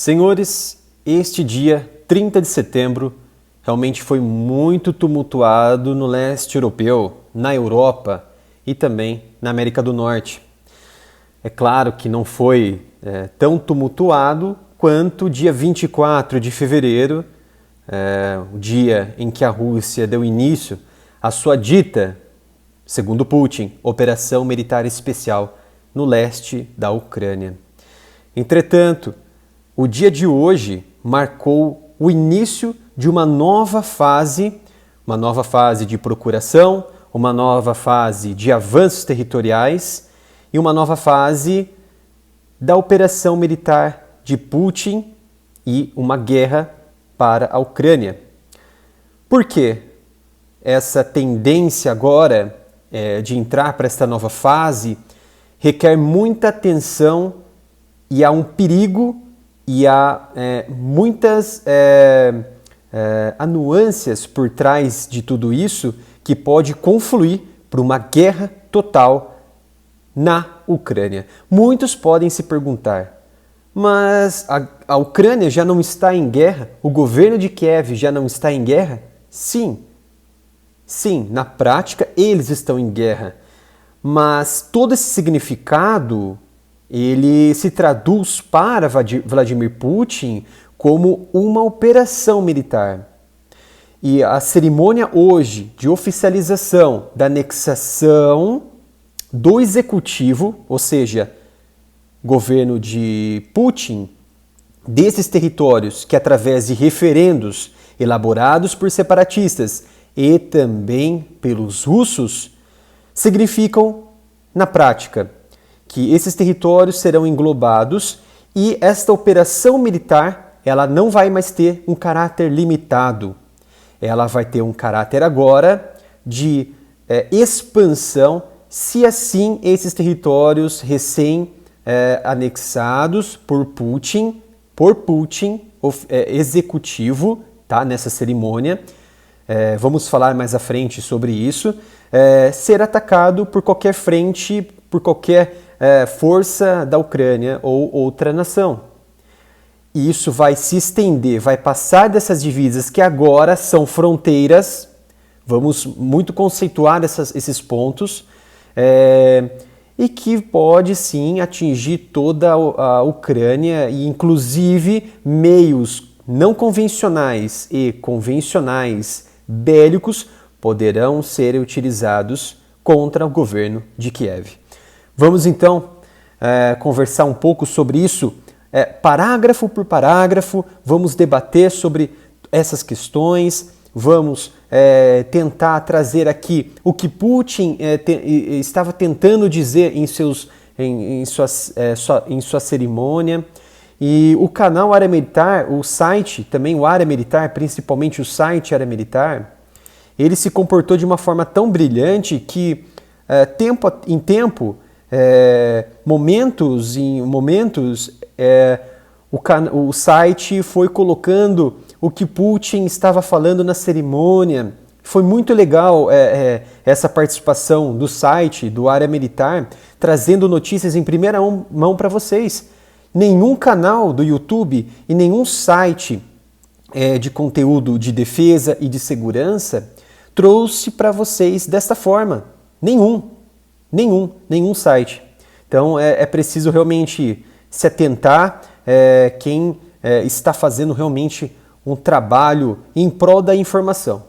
Senhores, este dia 30 de setembro realmente foi muito tumultuado no leste europeu, na Europa e também na América do Norte. É claro que não foi tão tumultuado quanto o dia 24 de fevereiro, o dia em que a Rússia deu início à sua dita, segundo Putin, operação militar especial no leste da Ucrânia. Entretanto, o dia de hoje marcou o início de uma nova fase de procuração, uma nova fase de avanços territoriais e uma nova fase da operação militar de Putin e uma guerra para a Ucrânia. Por quê? Essa tendência agora de entrar para esta nova fase requer muita atenção e há um perigo e há muitas nuances por trás de tudo isso que pode confluir para uma guerra total na Ucrânia. Muitos podem se perguntar, mas a Ucrânia já não está em guerra? O governo de Kiev já não está em guerra? Sim, na prática eles estão em guerra, mas todo esse significado ele se traduz para Vladimir Putin como uma operação militar. E a cerimônia hoje de oficialização da anexação do executivo, ou seja, governo de Putin, desses territórios que através de referendos elaborados por separatistas e também pelos russos, significam, na prática, que esses territórios serão englobados e esta operação militar ela não vai mais ter um caráter limitado. Ela vai ter um caráter agora de expansão, se assim esses territórios recém-anexados por Putin, executivo, tá, nessa cerimônia, vamos falar mais à frente sobre isso, ser atacado por qualquer frente, por qualquer força da Ucrânia ou outra nação. E isso vai se estender, vai passar dessas divisas que agora são fronteiras, vamos muito conceituar esses pontos, e que pode sim atingir toda a Ucrânia e inclusive meios não convencionais e convencionais bélicos poderão ser utilizados contra o governo de Kiev. Vamos então conversar um pouco sobre isso, parágrafo por parágrafo, vamos debater sobre essas questões, vamos tentar trazer aqui o que Putin estava tentando dizer em sua cerimônia. E o canal Área Militar, o site, também o Área Militar, principalmente o site Área Militar, ele se comportou de uma forma tão brilhante que, tempo em tempo, momentos em momentos, o site foi colocando o que Putin estava falando na cerimônia. Foi muito legal essa participação do site, do Área Militar, trazendo notícias em primeira mão para vocês. Nenhum canal do YouTube e nenhum site de conteúdo de defesa e de segurança trouxe para vocês desta forma. Nenhum site. Então é preciso realmente se atentar quem está fazendo realmente um trabalho em prol da informação.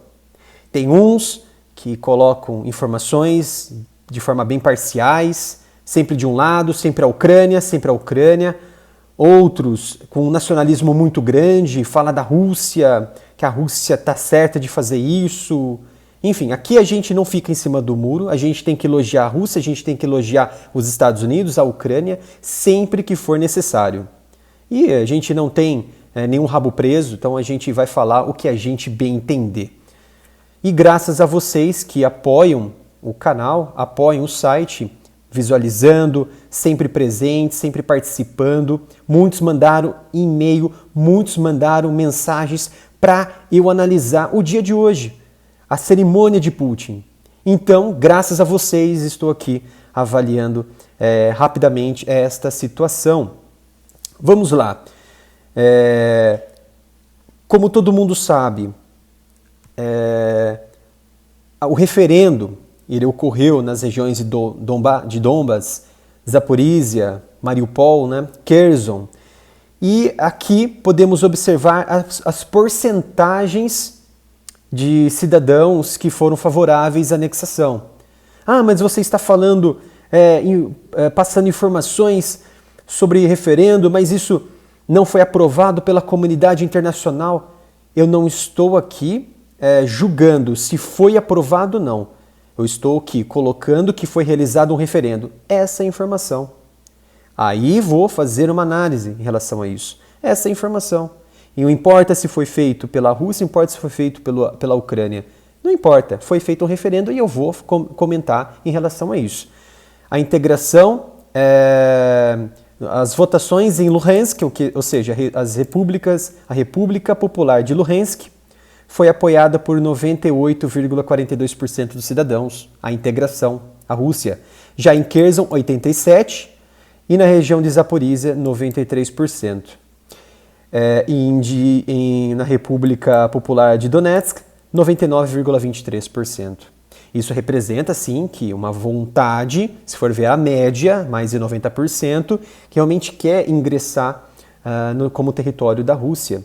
Tem uns que colocam informações de forma bem parciais, sempre de um lado, sempre a Ucrânia. Outros com um nacionalismo muito grande, fala da Rússia, que a Rússia está certa de fazer isso. Enfim, aqui a gente não fica em cima do muro, a gente tem que elogiar a Rússia, a gente tem que elogiar os Estados Unidos, a Ucrânia, sempre que for necessário. E a gente não tem nenhum rabo preso, então a gente vai falar o que a gente bem entender. E graças a vocês que apoiam o canal, apoiam o site, visualizando, sempre presentes, sempre participando. Muitos mandaram e-mail, muitos mandaram mensagens para eu analisar o dia de hoje, a cerimônia de Putin. Então, graças a vocês, estou aqui avaliando rapidamente esta situação. Vamos lá. Como todo mundo sabe, o referendo ele ocorreu nas regiões de Donbas, Zaporizhia, Mariupol, né, Kherson. E aqui podemos observar as porcentagens de cidadãos que foram favoráveis à anexação. Ah, mas você está falando, passando informações sobre referendo, mas isso não foi aprovado pela comunidade internacional. Eu não estou aqui julgando se foi aprovado ou não. Eu estou aqui colocando que foi realizado um referendo. Essa é a informação. Aí vou fazer uma análise em relação a isso. Essa é a informação. E não importa se foi feito pela Rússia, não importa se foi feito pela Ucrânia. Não importa, foi feito um referendo e eu vou comentar em relação a isso. A integração, as votações em Luhansk, ou seja, a República Popular de Luhansk, foi apoiada por 98,42% dos cidadãos, a integração, a Rússia. Já em Kherson, 87%, e na região de Zaporizhia, 93%. Na República Popular de Donetsk, 99,23%. Isso representa, sim, que uma vontade, se for ver a média, mais de 90%, que realmente quer ingressar como território da Rússia.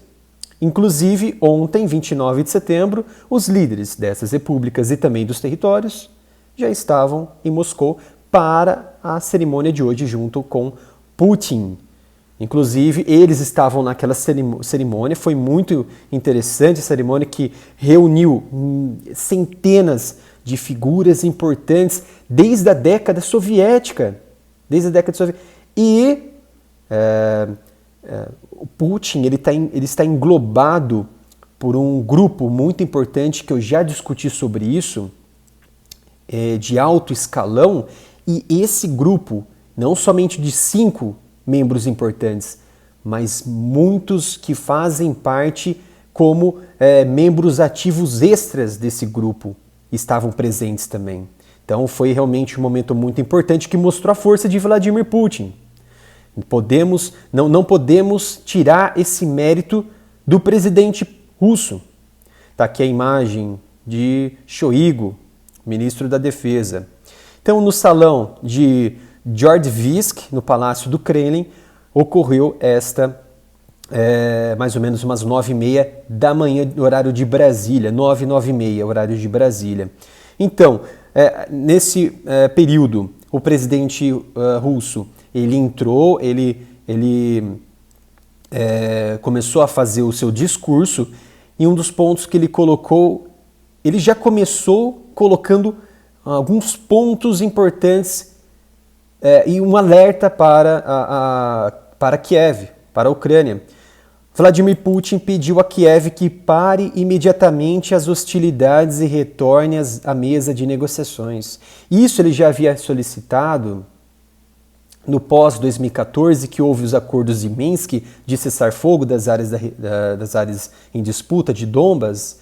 Inclusive, ontem, 29 de setembro, os líderes dessas repúblicas e também dos territórios já estavam em Moscou para a cerimônia de hoje junto com Putin. Inclusive, eles estavam naquela cerimônia, foi muito interessante a cerimônia que reuniu centenas de figuras importantes desde a década soviética. E o Putin ele está englobado por um grupo muito importante que eu já discuti sobre isso, de alto escalão, e esse grupo, não somente de 5 membros importantes, mas muitos que fazem parte como membros ativos extras desse grupo estavam presentes também. Então foi realmente um momento muito importante que mostrou a força de Vladimir Putin. Não podemos tirar esse mérito do presidente russo. Está aqui a imagem de Shoigu, ministro da Defesa. Então, no salão de Georgiev, no Palácio do Kremlin, ocorreu mais ou menos umas 9h30 da manhã, horário de Brasília, 9h30, horário de Brasília. Então, nesse período, o presidente russo, ele entrou, ele começou a fazer o seu discurso, e um dos pontos que ele colocou, ele já começou colocando alguns pontos importantes e um alerta para Kiev, para a Ucrânia. Vladimir Putin pediu a Kiev que pare imediatamente as hostilidades e retorne à mesa de negociações. Isso ele já havia solicitado no pós-2014, que houve os acordos de Minsk de cessar-fogo das áreas em disputa de Donbas,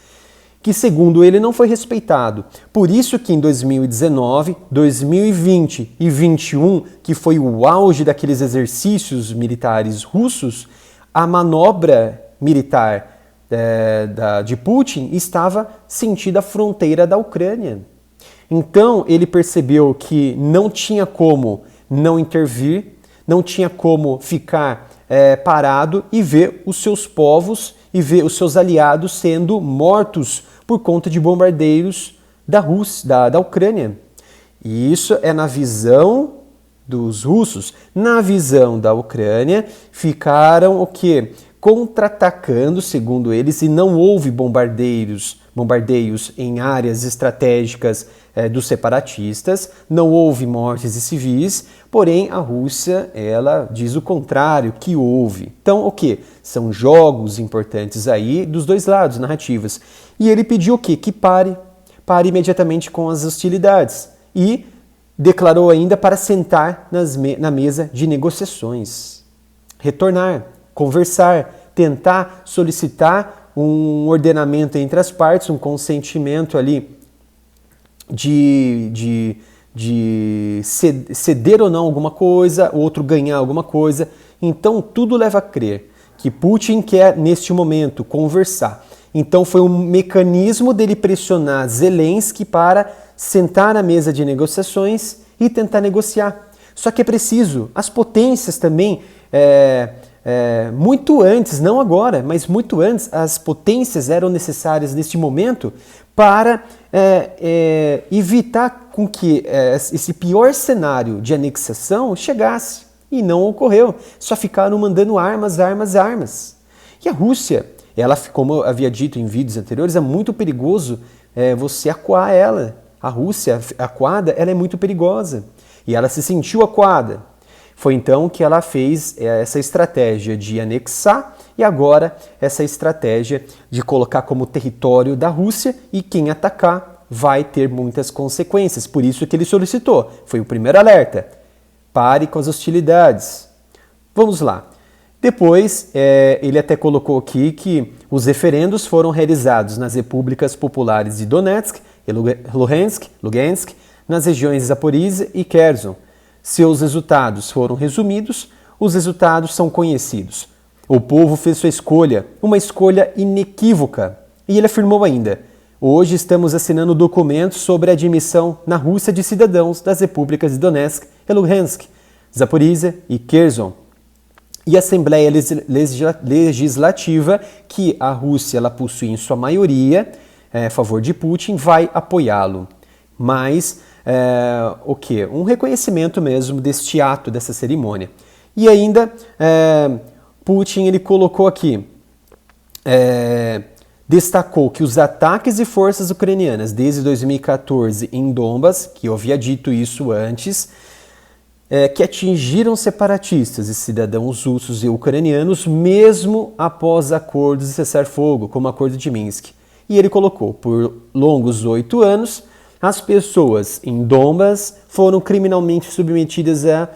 que segundo ele não foi respeitado. Por isso que em 2019, 2020 e 2021, que foi o auge daqueles exercícios militares russos, a manobra militar de Putin estava sentindo a fronteira da Ucrânia. Então ele percebeu que não tinha como não intervir, não tinha como ficar parado e ver os seus povos e ver os seus aliados sendo mortos por conta de bombardeios da Rússia, da Ucrânia. E isso é na visão dos russos. Na visão da Ucrânia, ficaram o quê? Contra-atacando, segundo eles, e não houve bombardeios em áreas estratégicas dos separatistas, não houve mortes de civis, porém a Rússia, ela diz o contrário, que houve. Então, o quê? São jogos importantes aí dos dois lados, narrativas. E ele pediu o quê? Que pare imediatamente com as hostilidades e declarou ainda para sentar na mesa de negociações, retornar, conversar, tentar solicitar um ordenamento entre as partes, um consentimento ali de ceder ou não alguma coisa, o outro ganhar alguma coisa. Então tudo leva a crer que Putin quer, neste momento, conversar. Então foi um mecanismo dele pressionar Zelensky para sentar na mesa de negociações e tentar negociar. Só que é preciso, as potências também, muito antes, não agora, mas muito antes, as potências eram necessárias neste momento para evitar com que esse pior cenário de anexação chegasse. E não ocorreu, só ficaram mandando armas. E a Rússia, ela, como eu havia dito em vídeos anteriores, é muito perigoso você acuar ela. A Rússia acuada, ela é muito perigosa. E ela se sentiu acuada. Foi então que ela fez essa estratégia de anexar e agora essa estratégia de colocar como território da Rússia, e quem atacar vai ter muitas consequências. Por isso que ele solicitou. Foi o primeiro alerta. Pare com as hostilidades. Vamos lá. Depois, ele até colocou aqui que os referendos foram realizados nas repúblicas populares de Donetsk e Lugansk, nas regiões de Zaporizhia e Kherson. Seus resultados foram resumidos, os resultados são conhecidos. O povo fez sua escolha, uma escolha inequívoca. E ele afirmou ainda: hoje estamos assinando documentos sobre a admissão na Rússia de cidadãos das repúblicas de Donetsk e Lugansk, Zaporizhia e Kherson. E a Assembleia Legislativa, que a Rússia ela possui em sua maioria a favor de Putin, vai apoiá-lo. Mas o quê? Um reconhecimento mesmo deste ato, dessa cerimônia. E ainda Putin ele colocou aqui, destacou que os ataques de forças ucranianas desde 2014 em Donbas, que eu havia dito isso antes, que atingiram separatistas e cidadãos russos e ucranianos mesmo após acordos de cessar-fogo, como o Acordo de Minsk. E ele colocou, por longos 8 anos, as pessoas em Donbas foram criminalmente submetidas a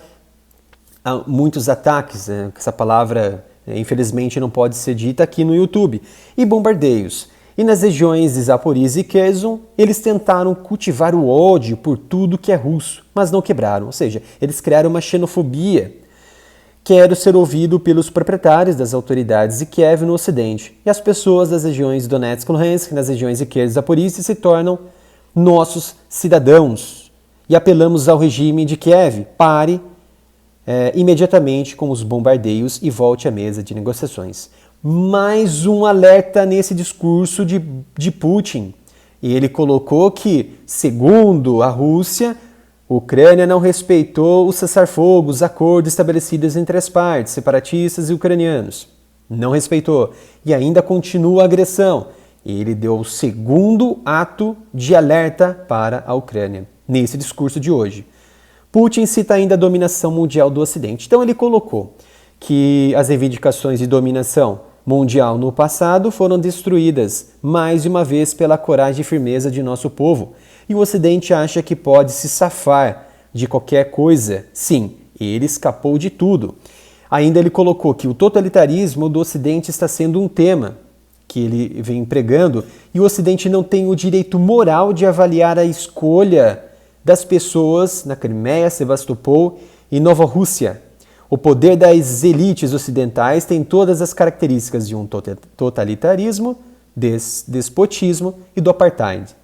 muitos ataques, essa palavra infelizmente não pode ser dita aqui no YouTube, e bombardeios. E nas regiões de Zaporizhia e Kherson, eles tentaram cultivar o ódio por tudo que é russo, mas não quebraram. Ou seja, eles criaram uma xenofobia. Quero ser ouvido pelos proprietários das autoridades de Kiev no Ocidente. E as pessoas das regiões de Donetsk e Luhansk, nas regiões de Kherson e Zaporizhia, se tornam nossos cidadãos. E apelamos ao regime de Kiev: pare imediatamente com os bombardeios e volte à mesa de negociações. Mais um alerta nesse discurso de Putin. E ele colocou que, segundo a Rússia, a Ucrânia não respeitou o cessar-fogo, os acordos estabelecidos entre as partes, separatistas e ucranianos. Não respeitou. E ainda continua a agressão. E ele deu o segundo ato de alerta para a Ucrânia, nesse discurso de hoje. Putin cita ainda a dominação mundial do Ocidente. Então ele colocou que as reivindicações de dominação mundial no passado foram destruídas mais de uma vez pela coragem e firmeza de nosso povo. E o Ocidente acha que pode se safar de qualquer coisa. Sim, ele escapou de tudo. Ainda ele colocou que o totalitarismo do Ocidente está sendo um tema que ele vem empregando, e o Ocidente não tem o direito moral de avaliar a escolha das pessoas na Crimeia, Sebastopol e Nova Rússia. O poder das elites ocidentais tem todas as características de um totalitarismo, despotismo e do apartheid.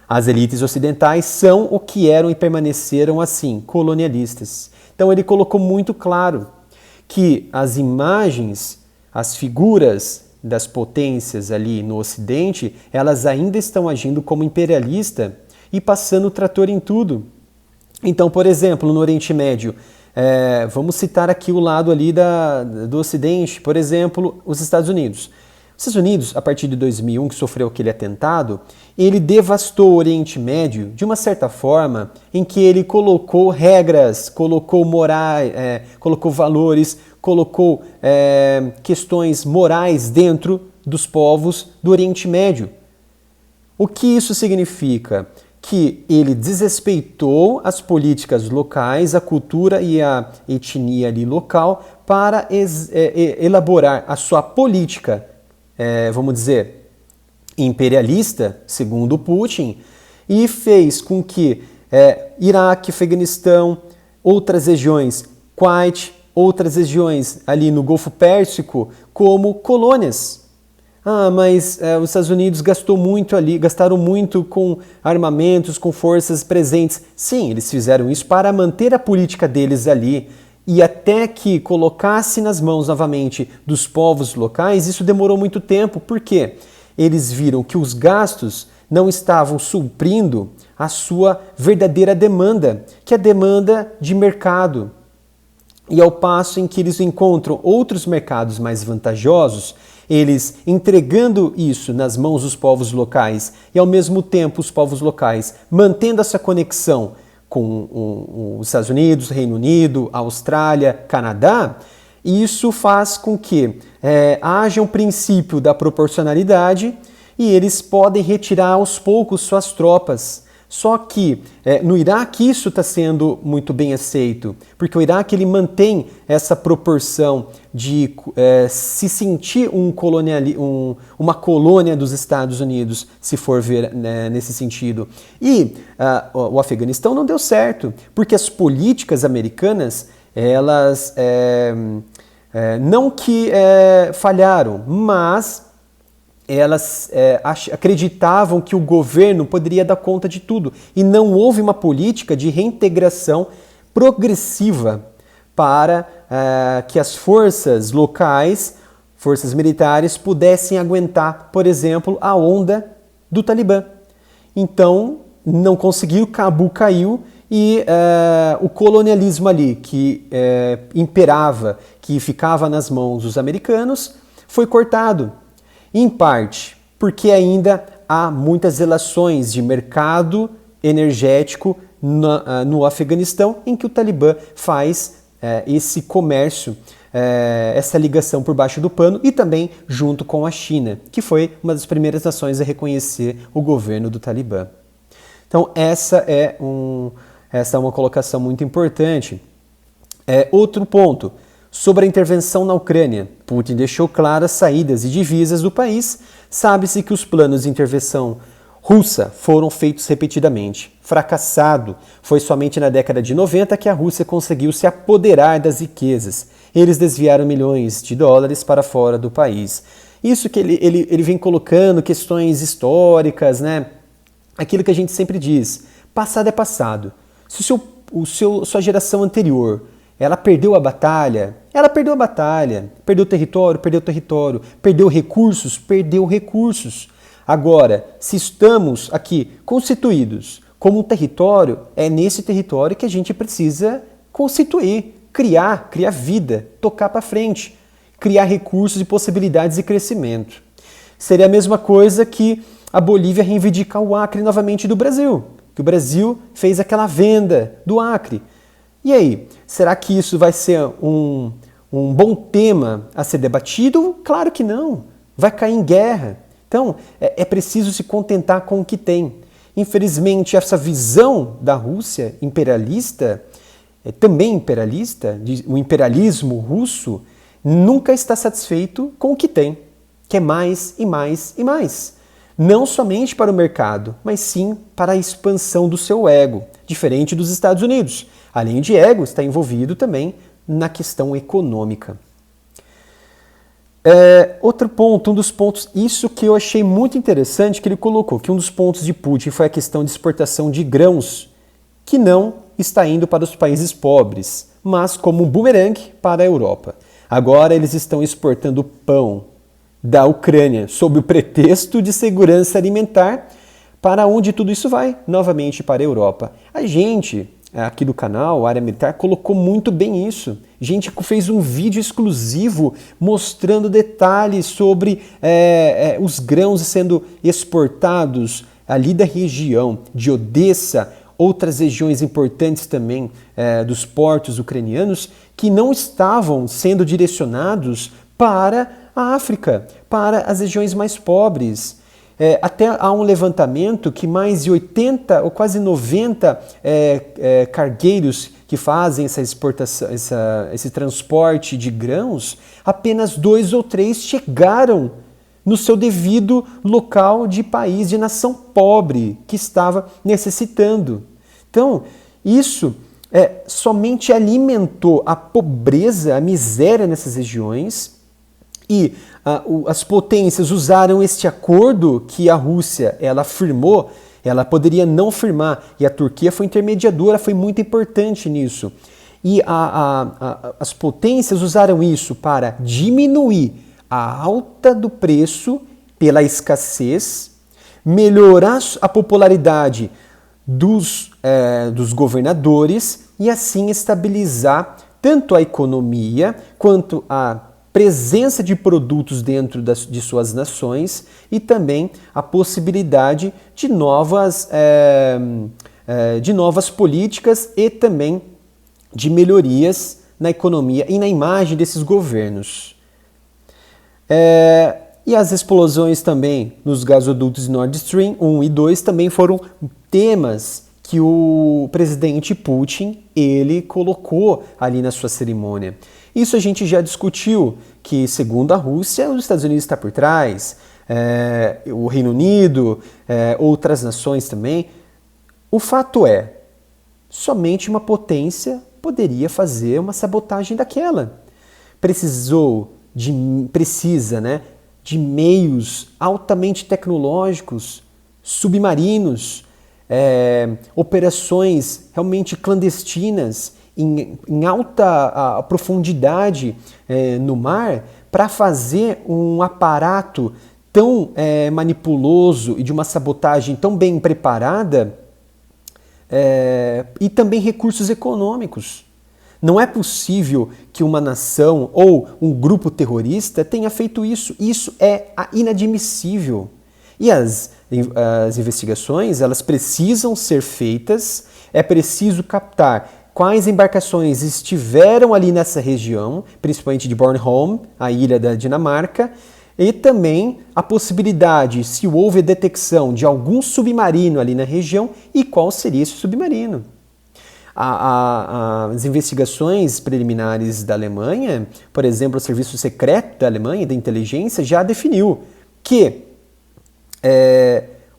As elites ocidentais são o que eram e permaneceram assim, colonialistas. Então ele colocou muito claro que as imagens, as figuras das potências ali no Ocidente, elas ainda estão agindo como imperialista e passando o trator em tudo. Então, por exemplo, no Oriente Médio, vamos citar aqui o lado ali do Ocidente, por exemplo, os Estados Unidos. Os Estados Unidos, a partir de 2001, que sofreu aquele atentado, ele devastou o Oriente Médio de uma certa forma em que ele colocou regras, colocou morais, colocou valores, colocou questões morais dentro dos povos do Oriente Médio. O que isso significa? Que ele desrespeitou as políticas locais, a cultura e a etnia ali local para elaborar a sua política, vamos dizer, imperialista, segundo Putin, e fez com que Iraque, Afeganistão, outras regiões, Kuwait, outras regiões ali no Golfo Pérsico como colônias. Mas os Estados Unidos gastaram muito com armamentos, com forças presentes. Sim, eles fizeram isso para manter a política deles ali. E até que colocasse nas mãos novamente dos povos locais, isso demorou muito tempo. Por quê? Eles viram que os gastos não estavam suprindo a sua verdadeira demanda, que é a demanda de mercado. E ao passo em que eles encontram outros mercados mais vantajosos, eles entregando isso nas mãos dos povos locais e ao mesmo tempo os povos locais mantendo essa conexão com os Estados Unidos, Reino Unido, Austrália, Canadá, isso faz com que haja um princípio da proporcionalidade e eles podem retirar aos poucos suas tropas. Só que no Iraque isso está sendo muito bem aceito, porque o Iraque ele mantém essa proporção de se sentir uma colônia dos Estados Unidos, se for ver nesse sentido. E o Afeganistão não deu certo, porque as políticas americanas, elas não que falharam, mas elas acreditavam que o governo poderia dar conta de tudo e não houve uma política de reintegração progressiva para que as forças locais, forças militares, pudessem aguentar, por exemplo, a onda do Talibã. Então, não conseguiram, Cabul caiu e o colonialismo ali que imperava, que ficava nas mãos dos americanos, foi cortado. Em parte, porque ainda há muitas relações de mercado energético no Afeganistão, em que o Talibã faz esse comércio, essa ligação por baixo do pano e também junto com a China, que foi uma das primeiras nações a reconhecer o governo do Talibã. Então essa é uma colocação muito importante. Outro ponto. Sobre a intervenção na Ucrânia, Putin deixou claras saídas e divisas do país. Sabe-se que os planos de intervenção russa foram feitos repetidamente. Fracassado, foi somente na década de 90 que a Rússia conseguiu se apoderar das riquezas. Eles desviaram milhões de dólares para fora do país. Isso que ele vem colocando questões históricas, né? Aquilo que a gente sempre diz, passado é passado. Se sua geração anterior ela perdeu a batalha, perdeu território, perdeu recursos. Agora, se estamos aqui constituídos como um território, é nesse território que a gente precisa constituir, criar vida, tocar para frente, criar recursos e possibilidades de crescimento. Seria a mesma coisa que a Bolívia reivindicar o Acre novamente do Brasil, que o Brasil fez aquela venda do Acre. E aí, será que isso vai ser um bom tema a ser debatido? Claro que não. Vai cair em guerra. Então, é preciso se contentar com o que tem. Infelizmente, essa visão da Rússia imperialista, também imperialista, o imperialismo russo, nunca está satisfeito com o que tem. Quer mais e mais e mais. Não somente para o mercado, mas sim para a expansão do seu ego, diferente dos Estados Unidos. Além de ego, está envolvido também na questão econômica. Outro ponto, um dos pontos, isso que eu achei muito interessante, que ele colocou, que um dos pontos de Putin foi a questão de exportação de grãos, que não está indo para os países pobres, mas como um bumerangue para a Europa. Agora eles estão exportando pão da Ucrânia sob o pretexto de segurança alimentar, para onde tudo isso vai? Novamente para a Europa. A gente aqui do canal, Área Militar, colocou muito bem isso. A gente fez um vídeo exclusivo mostrando detalhes sobre os grãos sendo exportados ali da região de Odessa, outras regiões importantes também dos portos ucranianos, que não estavam sendo direcionados para a África, para as regiões mais pobres. Até há um levantamento que mais de 80 ou quase 90 cargueiros que fazem essa exportação, esse transporte de grãos, apenas 2 ou 3 chegaram no seu devido local de país, de nação pobre, que estava necessitando. Então, isso somente alimentou a pobreza, a miséria nessas regiões, e as potências usaram este acordo que a Rússia ela firmou. Ela poderia não firmar, e a Turquia foi intermediadora, foi muito importante nisso. E as potências usaram isso para diminuir a alta do preço pela escassez, melhorar a popularidade dos governadores e assim estabilizar tanto a economia quanto a presença de produtos dentro de suas nações e também a possibilidade de novas políticas e também de melhorias na economia e na imagem desses governos. E as explosões também nos gasodutos Nord Stream 1 e 2 também foram temas que o presidente Putin ele colocou ali na sua cerimônia. Isso a gente já discutiu, que segundo a Rússia, os Estados Unidos está por trás, o Reino Unido, outras nações também. O fato é, somente uma potência poderia fazer uma sabotagem daquela. Precisa de meios altamente tecnológicos, submarinos, operações realmente clandestinas, em alta profundidade no mar, para fazer um aparato tão manipuloso e de uma sabotagem tão bem preparada, e também recursos econômicos. Não é possível que uma nação ou um grupo terrorista tenha feito isso. Isso é inadmissível. E as investigações, elas precisam ser feitas, é preciso captar quais embarcações estiveram ali nessa região, principalmente de Bornholm, a ilha da Dinamarca, e também a possibilidade, se houve detecção de algum submarino ali na região, e qual seria esse submarino. As investigações preliminares da Alemanha, por exemplo, o Serviço Secreto da Alemanha, da inteligência, já definiu que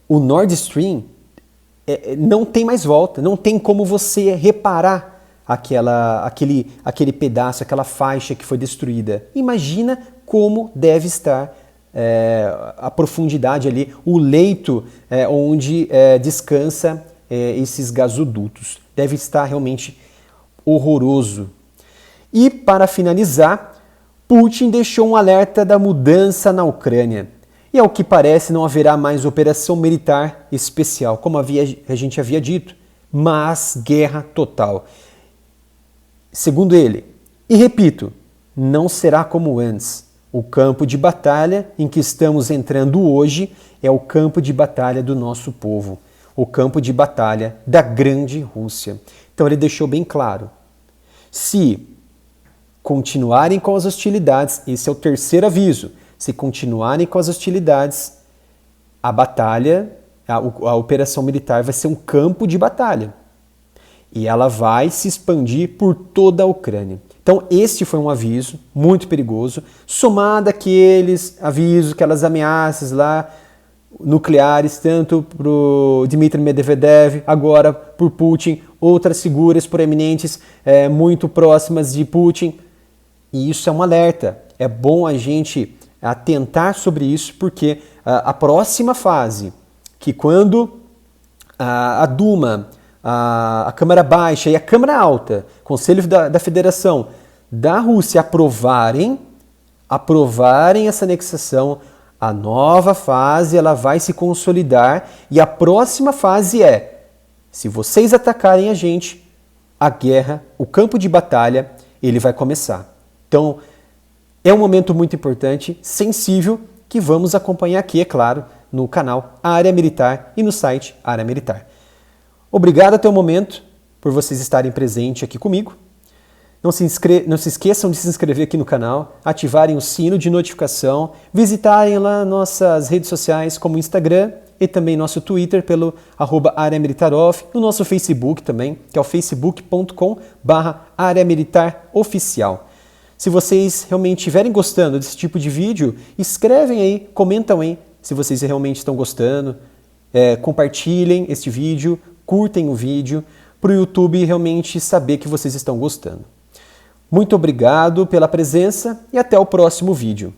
o Nord Stream não tem mais volta, não tem como você reparar aquele pedaço, aquela faixa que foi destruída. Imagina como deve estar a profundidade ali, o leito onde descansa esses gasodutos. Deve estar realmente horroroso. E para finalizar, Putin deixou um alerta da mudança na Ucrânia. E ao que parece não haverá mais operação militar especial, como a gente havia dito, mas guerra total. Segundo ele, e repito, não será como antes. O campo de batalha em que estamos entrando hoje é o campo de batalha do nosso povo, o campo de batalha da grande Rússia. Então ele deixou bem claro, se continuarem com as hostilidades, esse é o terceiro aviso, se continuarem com as hostilidades, a batalha, a operação militar vai ser um campo de batalha. E ela vai se expandir por toda a Ucrânia. Então, este foi um aviso muito perigoso, somado àqueles avisos, aquelas ameaças lá nucleares, tanto para o Dmitry Medvedev, agora por Putin, outras figuras proeminentes muito próximas de Putin. E isso é um alerta. É bom a gente atentar sobre isso, porque a próxima fase, que quando a Duma, a Câmara Baixa e a Câmara Alta, Conselho da Federação da Rússia aprovarem essa anexação, a nova fase ela vai se consolidar e a próxima fase é, se vocês atacarem a gente, a guerra, o campo de batalha, ele vai começar. Então, é um momento muito importante, sensível, que vamos acompanhar aqui, é claro, no canal Área Militar e no site Área Militar. Obrigado até o momento por vocês estarem presentes aqui comigo. Não se esqueçam de se inscrever aqui no canal, ativarem o sino de notificação, visitarem lá nossas redes sociais como o Instagram e também nosso Twitter pelo @areamilitaroff, no nosso Facebook também, que é o facebook.com/areamilitaroficial. Se vocês realmente estiverem gostando desse tipo de vídeo, escrevem aí, comentam aí se vocês realmente estão gostando, compartilhem este vídeo, curtem o vídeo, para o YouTube realmente saber que vocês estão gostando. Muito obrigado pela presença e até o próximo vídeo.